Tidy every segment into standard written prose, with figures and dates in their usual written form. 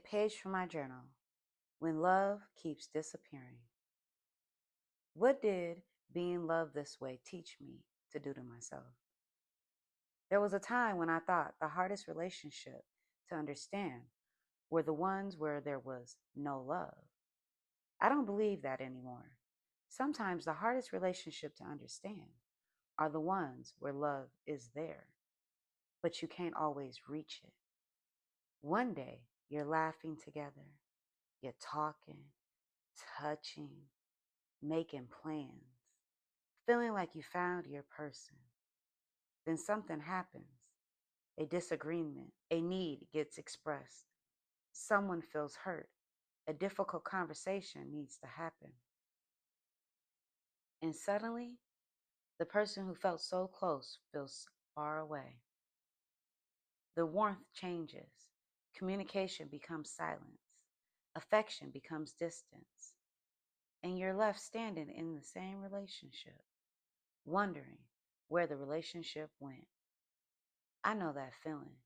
page from my journal. When love keeps disappearing. What did being loved this way teach me to do to myself? There was a time when I thought the hardest relationship to understand were the ones where there was no love. I don't believe that anymore. Sometimes the hardest relationship to understand are the ones where love is there, but you can't always reach it. One day, you're laughing together, you're talking, touching, making plans, feeling like you found your person. Then something happens, a disagreement, a need gets expressed, someone feels hurt, a difficult conversation needs to happen. And suddenly, the person who felt so close feels far away. The warmth changes, communication becomes silence, affection becomes distance, and you're left standing in the same relationship, wondering where the relationship went. I know that feeling,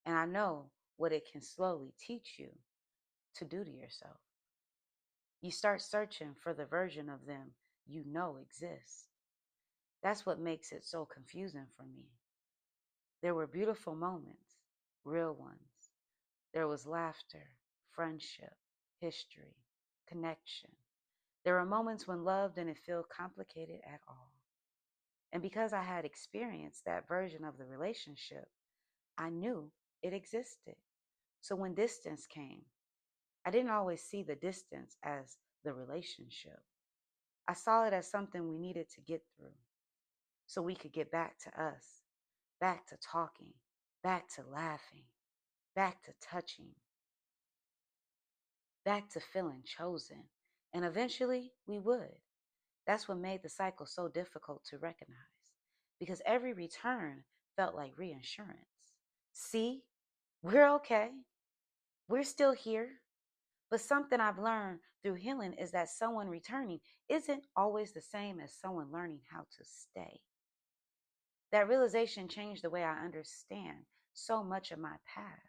and I know what it can slowly teach you to do to yourself. You start searching for the version of them you know exists. That's what makes it so confusing for me. There were beautiful moments, real ones. There was laughter, friendship, history, connection. There were moments when love didn't feel complicated at all. And because I had experienced that version of the relationship, I knew it existed. So when distance came, I didn't always see the distance as the relationship. I saw it as something we needed to get through so we could get back to us, back to talking, back to laughing, back to touching, back to feeling chosen. And eventually we would. That's what made the cycle so difficult to recognize because every return felt like reinsurance. See, we're okay. We're still here. But something I've learned through healing is that someone returning isn't always the same as someone learning how to stay. That realization changed the way I understand so much of my past.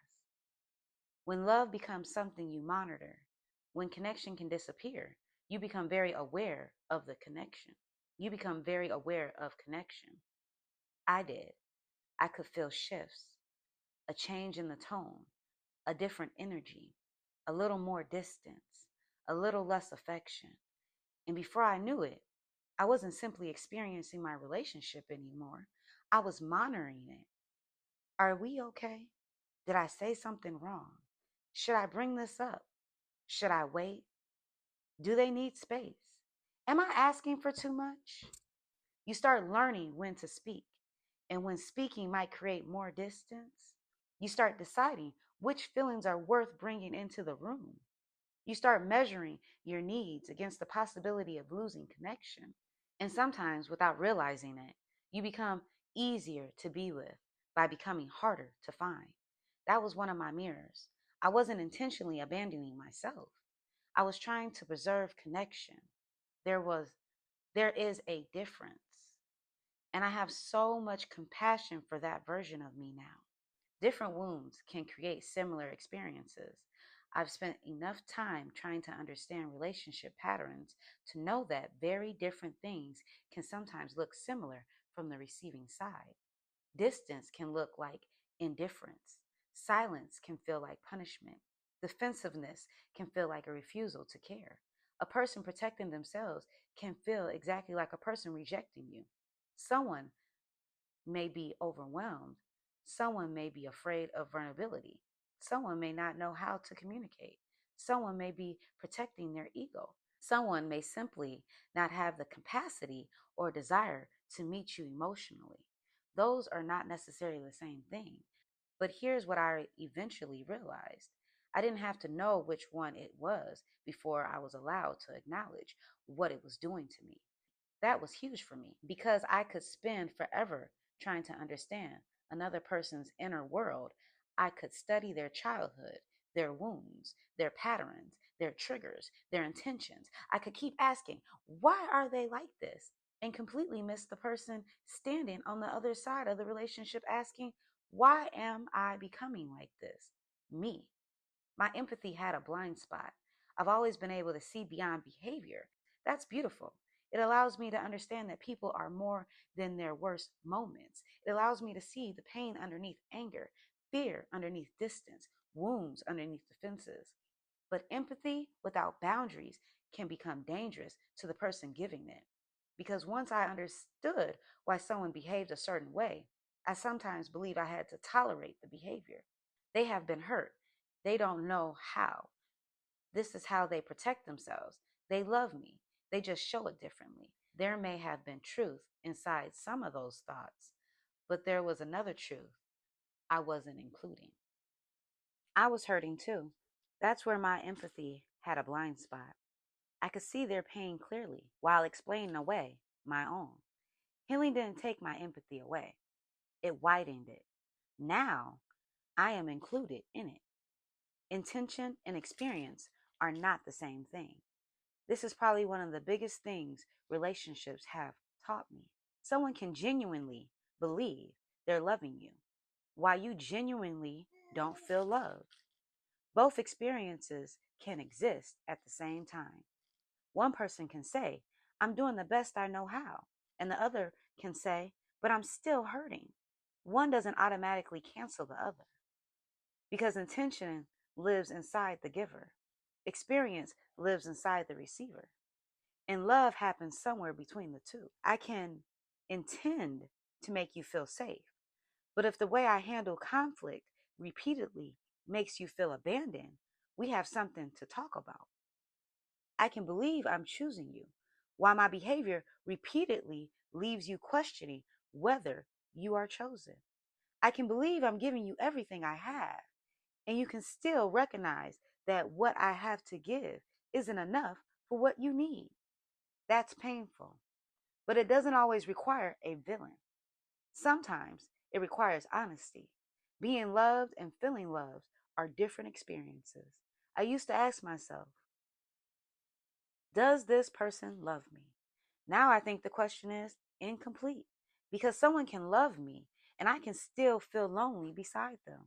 When love becomes something you monitor, when connection can disappear, you become very aware of the connection. You become very aware of connection. I did. I could feel shifts, a change in the tone, a different energy, a little more distance, a little less affection. And before I knew it, I wasn't simply experiencing my relationship anymore. I was monitoring it. Are we okay? Did I say something wrong? Should I bring this up? Should I wait? Do they need space? Am I asking for too much? You start learning when to speak. And when speaking might create more distance, you start deciding which feelings are worth bringing into the room. You start measuring your needs against the possibility of losing connection. And sometimes, without realizing it, you become easier to be with by becoming harder to find. That was one of my mirrors. I wasn't intentionally abandoning myself. I was trying to preserve connection. There was, there is a difference. And I have so much compassion for that version of me now. Different wounds can create similar experiences. I've spent enough time trying to understand relationship patterns to know that very different things can sometimes look similar from the receiving side. Distance can look like indifference. Silence can feel like punishment. Defensiveness can feel like a refusal to care. A person protecting themselves can feel exactly like a person rejecting you. Someone may be overwhelmed. Someone may be afraid of vulnerability. Someone may not know how to communicate. Someone may be protecting their ego. Someone may simply not have the capacity or desire to meet you emotionally. Those are not necessarily the same thing. But here's what I eventually realized. I didn't have to know which one it was before I was allowed to acknowledge what it was doing to me. That was huge for me because I could spend forever trying to understand another person's inner world. I could study their childhood, their wounds, their patterns, their triggers, their intentions. I could keep asking, why are they like this? And completely miss the person standing on the other side of the relationship asking, why am I becoming like this? Me. My empathy had a blind spot. I've always been able to see beyond behavior. That's beautiful. It allows me to understand that people are more than their worst moments. It allows me to see the pain underneath anger, fear underneath distance, wounds underneath defenses. But empathy without boundaries can become dangerous to the person giving it. Because once I understood why someone behaved a certain way, I sometimes believe I had to tolerate the behavior. They have been hurt. They don't know how. This is how they protect themselves. They love me. They just show it differently. There may have been truth inside some of those thoughts, but there was another truth I wasn't including. I was hurting too. That's where my empathy had a blind spot. I could see their pain clearly while explaining away my own. Healing didn't take my empathy away, it widened it. Now I am included in it. Intention and experience are not the same thing. This is probably one of the biggest things relationships have taught me. Someone can genuinely believe they're loving you while you genuinely don't feel loved. Both experiences can exist at the same time. One person can say, I'm doing the best I know how, and the other can say, but I'm still hurting. One doesn't automatically cancel the other because intention lives inside the giver, experience lives inside the receiver, and love happens somewhere between the two. I can intend to make you feel safe, but if the way I handle conflict repeatedly makes you feel abandoned, we have something to talk about. I can believe I'm choosing you, while my behavior repeatedly leaves you questioning whether you are chosen. I can believe I'm giving you everything I have, and you can still recognize that what I have to give isn't enough for what you need. That's painful, but it doesn't always require a villain. Sometimes it requires honesty. Being loved and feeling loved are different experiences. I used to ask myself, does this person love me? Now I think the question is incomplete because someone can love me and I can still feel lonely beside them.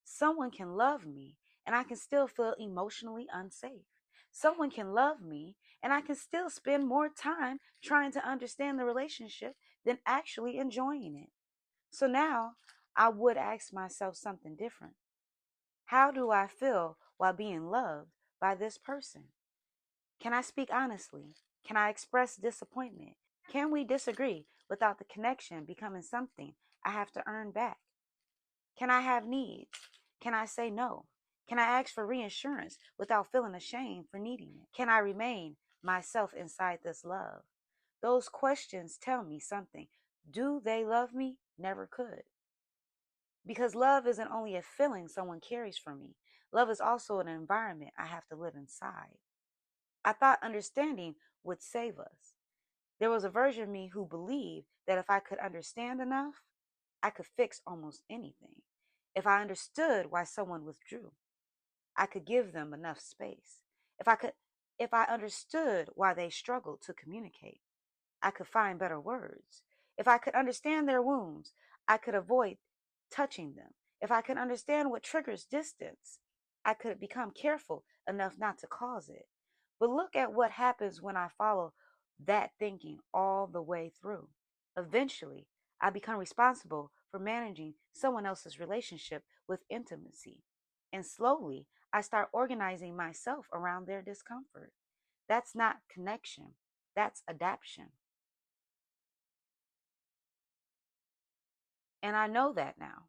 Someone can love me and I can still feel emotionally unsafe. Someone can love me and I can still spend more time trying to understand the relationship than actually enjoying it. So now I would ask myself something different. How do I feel while being loved by this person? Can I speak honestly? Can I express disappointment? Can we disagree without the connection becoming something I have to earn back? Can I have needs? Can I say no? Can I ask for reassurance without feeling ashamed for needing it? Can I remain myself inside this love? Those questions tell me something. Do they love me? Never could. Because love isn't only a feeling someone carries for me. Love is also an environment I have to live inside. I thought understanding would save us. There was a version of me who believed that if I could understand enough, I could fix almost anything. If I understood why someone withdrew, I could give them enough space. If I understood why they struggled to communicate, I could find better words. If I could understand their wounds, I could avoid touching them. If I could understand what triggers distance, I could become careful enough not to cause it. But look at what happens when I follow that thinking all the way through. Eventually, I become responsible for managing someone else's relationship with intimacy. And slowly, I start organizing myself around their discomfort. That's not connection, that's adaptation. And I know that now.